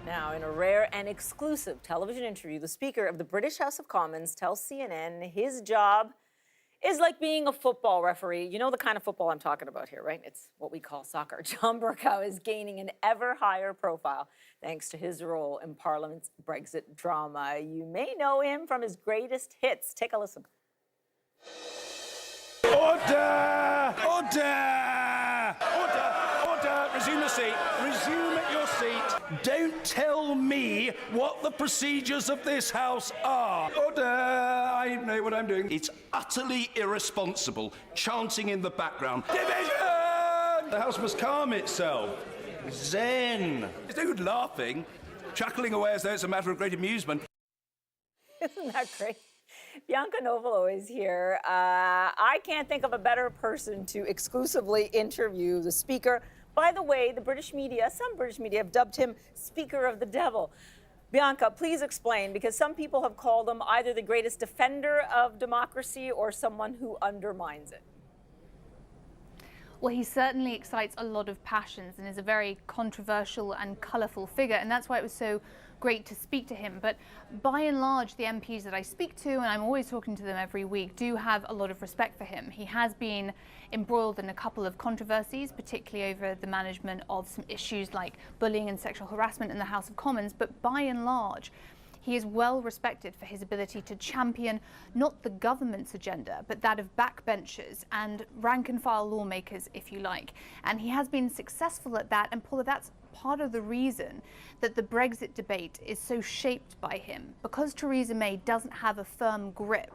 Now, in a rare and exclusive television interview, the Speaker of the British House of Commons tells CNN his job is like being a football referee. You know the kind of football I'm talking about here, right? It's what we call soccer. John Bercow is gaining an ever higher profile thanks to his role in Parliament's Brexit drama. You may know him from his greatest hits. Take a listen. Order! Order! Order! Order! Resume your seat. Resume your seat. Don't tell me what the procedures of this House are. Order! I know what I'm doing. It's utterly irresponsible, chanting in the background. Division! The House must calm itself. Zen. There's no good laughing, chuckling away as though it's a matter of great amusement. Isn't that great? Bianca Nobilo is here. I can't think of a better person to exclusively interview the Speaker. By the way, the British media, some British media have dubbed him Speaker of the Devil. Bianca, please explain, because some people have called him either the greatest defender of democracy or someone who undermines it. Well, he certainly excites a lot of passions and is a very controversial and colourful figure, and that's why it was so great to speak to him. But by and large, the MPs that I speak to, and I'm always talking to them every week, do have a lot of respect for him. He has been embroiled in a couple of controversies, particularly over the management of some issues like bullying and sexual harassment in the House of Commons, but by and large, he is well respected for his ability to champion not the government's agenda, but that of backbenchers and rank and file lawmakers, if you like. And he has been successful at that. And Paula, that's part of the reason that the Brexit debate is so shaped by him. Because Theresa May doesn't have a firm grip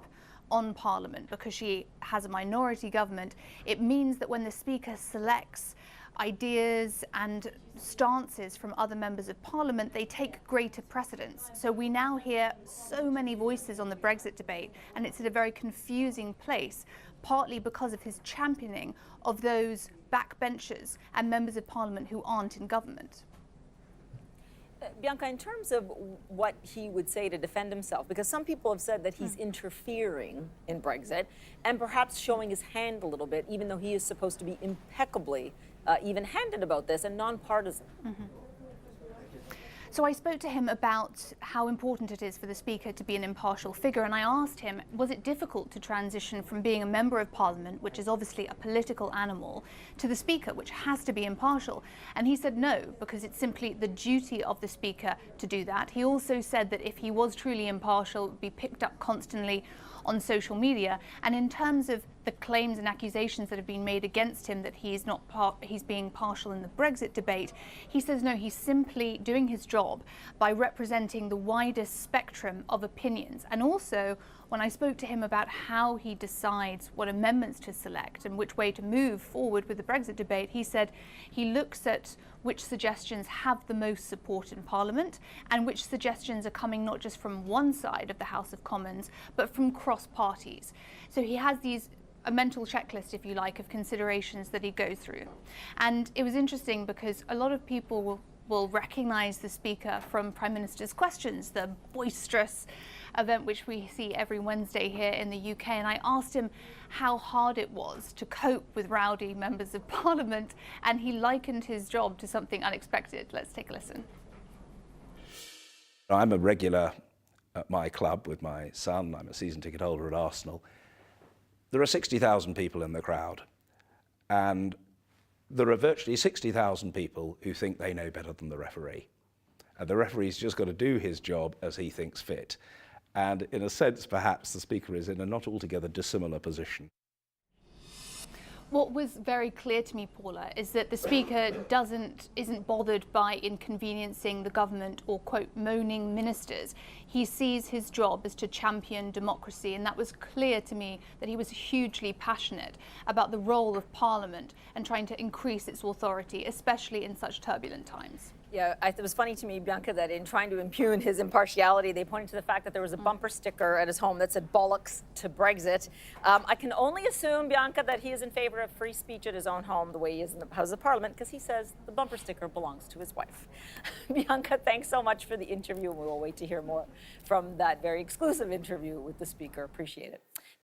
on Parliament, because she has a minority government, it means that when the Speaker selects ideas and stances from other members of Parliament, they take greater precedence. So we now hear so many voices on the Brexit debate, and it's at a very confusing place, partly because of his championing of those backbenchers and members of Parliament who aren't in government. Bianca, in terms of what he would say to defend himself, because some people have said that he's interfering in Brexit and perhaps showing his hand a little bit, even though he is supposed to be impeccably even-handed about this and nonpartisan. So I spoke to him about how important it is for the Speaker to be an impartial figure, and I asked him, was it difficult to transition from being a member of Parliament, which is obviously a political animal, to the Speaker, which has to be impartial? And he said no, because it's simply the duty of the Speaker to do that. He also said that if he was truly impartial, it would be picked up constantly on social media. And in terms of the claims and accusations that have been made against him that he's being partial in the Brexit debate, he says no, he's simply doing his job by representing the widest spectrum of opinions. And also, when I spoke to him about how he decides what amendments to select and which way to move forward with the Brexit debate, he said he looks at which suggestions have the most support in Parliament and which suggestions are coming not just from one side of the House of Commons, but from cross parties. So he has a mental checklist, if you like, of considerations that he goes through. And it was interesting because a lot of people will recognise the Speaker from Prime Minister's Questions, the boisterous event which we see every Wednesday here in the UK. And I asked him how hard it was to cope with rowdy members of Parliament, and he likened his job to something unexpected. Let's take a listen. I'm a regular at my club with my son. I'm a season ticket holder at Arsenal. There are 60,000 people in the crowd, and there are virtually 60,000 people who think they know better than the referee. And the referee's just got to do his job as he thinks fit. And in a sense, perhaps the Speaker is in a not altogether dissimilar position. What was very clear to me, Paula, is that the Speaker isn't bothered by inconveniencing the government or, quote, moaning ministers. He sees his job as to champion democracy, and that was clear to me that he was hugely passionate about the role of Parliament and trying to increase its authority, especially in such turbulent times. Yeah, it was funny to me, Bianca, that in trying to impugn his impartiality, they pointed to the fact that there was a bumper sticker at his home that said bollocks to Brexit. I can only assume, Bianca, that he is in favor of free speech at his own home the way he is in the House of Parliament, because he says the bumper sticker belongs to his wife. Bianca, thanks so much for the interview, and we will wait to hear more from that very exclusive interview with the Speaker. Appreciate it.